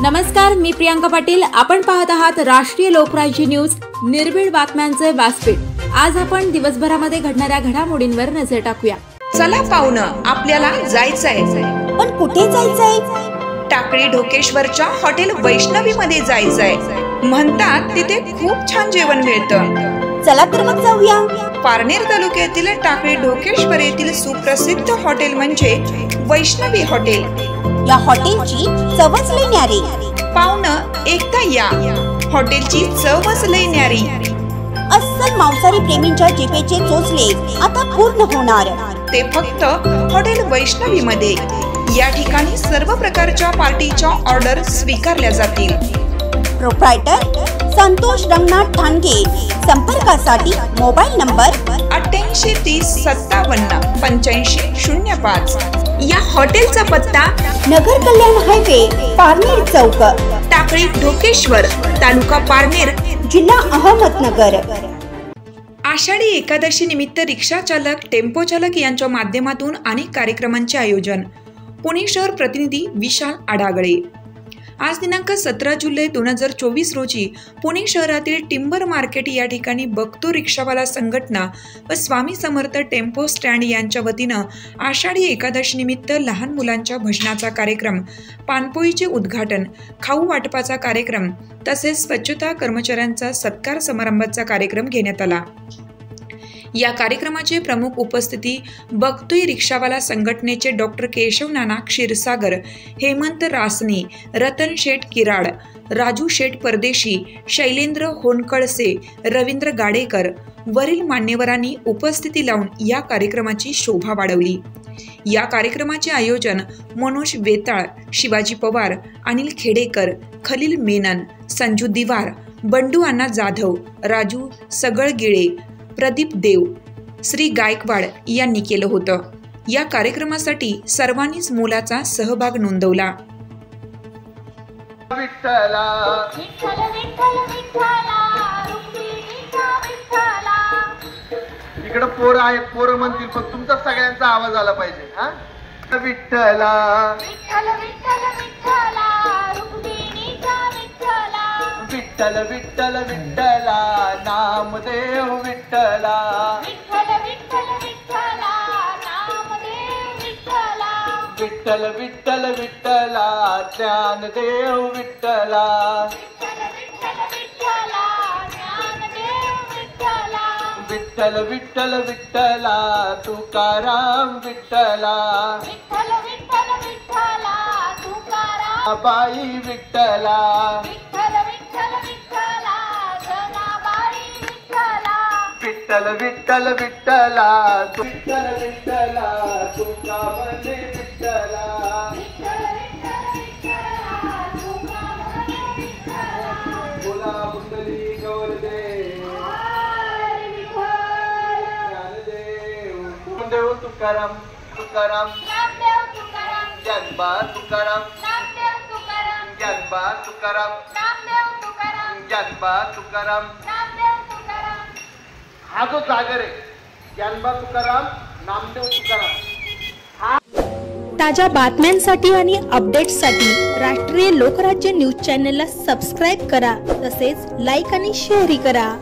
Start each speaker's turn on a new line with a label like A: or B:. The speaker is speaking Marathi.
A: नमस्कार, मी प्रियांका पाटील। आपण पाहत आहात राष्ट्रीय लोकराज्य न्यूज, निर्भीड बातम्यांचे व्यासपीठ। आज आपण दिवसभरामध्ये घडणाऱ्या घडामोडींवर नजर टाकूया।
B: चला पाहुणं, आपल्याला जायचंय।
C: पण कुठे जायचंय?
B: टाकळी ढोकेश्वरच्या हॉटेल वैष्णवी मध्ये जायचंय। म्हणतात तिथे खूप छान जेवण मिळतं।
C: चला तर मग जाऊया।
B: पारनेर तालुक्यातील टाकळी ढोकेश्वर येथील सुप्रसिद्ध हॉटेल म्हणजे वैष्णवी हॉटेल।
C: या हॉटेलची चवच लई न्यारी।
B: पाहुणं, एकदा या, हॉटेलची चवच लई न्यारी।
C: अस्सल मांसाहारी प्रेमींच्या जिभेचे चोचले आता पूर्ण होणार,
B: ते फक्त हॉटेल वैष्णवी मध्ये। या ठिकाणी सर्व प्रकारच्या पार्टीच्या ऑर्डर स्वीकारल्या जातील।
C: प्रोप्रायटर संतोष रंगनाथ ठाणगे। संपर्कासाठी मोबाईल नंबर
B: 8830578505। या हॉटेलचा पत्ता
C: नगर कल्याण हायवे, पारनेर चौक,
B: टाकळी ढोकेश्वर, तालुका पारनेर,
C: जिल्हा अहमदनगर।
B: आषाढी एकादशी निमित्त रिक्षा चालक, टेम्पो चालक यांच्या माध्यमातून अनेक कार्यक्रमांचे आयोजन। पुणे शहर प्रतिनिधी विशाल आडागळे। आज दिनांक 17 जुलै 2024 रोजी पुणे शहरातील टिंबर मार्केट या ठिकाणी बघतो रिक्षावाला संघटना व स्वामी समर्थ टेम्पो स्टँड यांच्या वतीनं आषाढी एकादशी निमित्त लहान मुलांच्या भजनाचा कार्यक्रम, पानपोईचे उद्घाटन, खाऊ वाटपाचा कार्यक्रम तसेच स्वच्छता कर्मचाऱ्यांचा सत्कार समारंभाचा कार्यक्रम घेण्यात आला। या कार्यक्रमाचे प्रमुख उपस्थिती बघतोय रिक्षावाला संघटनेचे डॉक्टर केशव नाना क्षीरसागर, हेमंत रासने, रतन शेठ किराड, राजू शेठ परदेशी, शैलेंद्र होनकळसे, रवींद्र गाडेकर वरील मान्यवरांनी उपस्थिती लावून या कार्यक्रमाची शोभा वाढवली। या कार्यक्रमाचे आयोजन मनोज वेताळ, शिवाजी पवार, अनिल खेडेकर, खलील मेनन, संजू दिवार, बंडू अण्णा जाधव, राजू सगळगिळे, प्रदीप देव, श्री गायकवाड यांनी केलं होतं। या कार्यक्रमासाठी सर्वांनीच मोलाचा सहभाग नोंदवला।
D: विठ्ठला विठ्ठल विठ्ठल विठ्ठला, इकडे पोर आहेत, पोर म्हणतील, पण तुमचा सगळ्यांचा आवाज आला पाहिजे। हा, विठ्ठला विठ्ठल विठ्ठल विठ्ठला, विठ्ठल विठ्ठल विठ्ठला, नामदेव विठ्ठला, विठ्ठल विठ्ठल विठ्ठला, नामदेव विठ्ठला, विठ्ठल विठ्ठल विठ्ठला, ज्ञानदेव विठ्ठला, विठ्ठल विठ्ठल विठ्ठला, ज्ञानदेव विठ्ठला, विठ्ठल विठ्ठल विठ्ठला, तुकाराम विठ्ठला, विठ्ठल विठ्ठल विठ्ठला, तुकाराम बाई विठ्ठला, विठ्ठल विठ्ठल विठ्ठला, जनाबाई विठ्ठला, विठ्ठल विठ्ठल विठ्ठला, विठ्ठल विठ्ठला, तुकाबले विठ्ठला, विठ्ठल विठ्ठल विठ्ठला, तुकाबले विठ्ठला, बोला मुंडली गौरदे, ज्ञानदेव देव तुकाराम, तुकाराम नामदेव तुकाराम, ज्ञानबा तुकाराम, नामदेव तुकाराम, ज्ञानबा तुकाराम, नामदेव तुकाराम, ज्ञानबा तुकाराम, नामदेव तुकाराम। हा जो जागर आहे, ज्ञानबा तुकाराम, नामदेव तुकाराम।
E: ताज्या बातम्यांसाठी आणि अपडेट्ससाठी राष्ट्रीय लोकराज्य न्यूज चॅनलला सबस्क्राईब करा, तसेच लाईक आणि शेअरही करा।